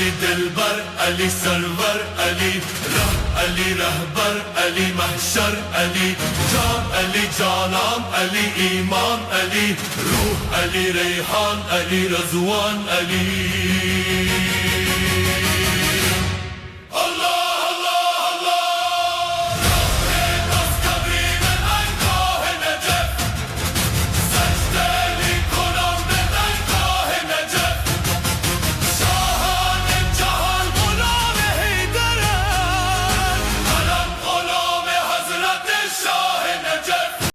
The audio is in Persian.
علی دلبر، علی سرور، علی علی رهبر، علی محشر، علی جان، علی جانان، علی ایمان، علی روح، علی ریحان، علی رضوان، علی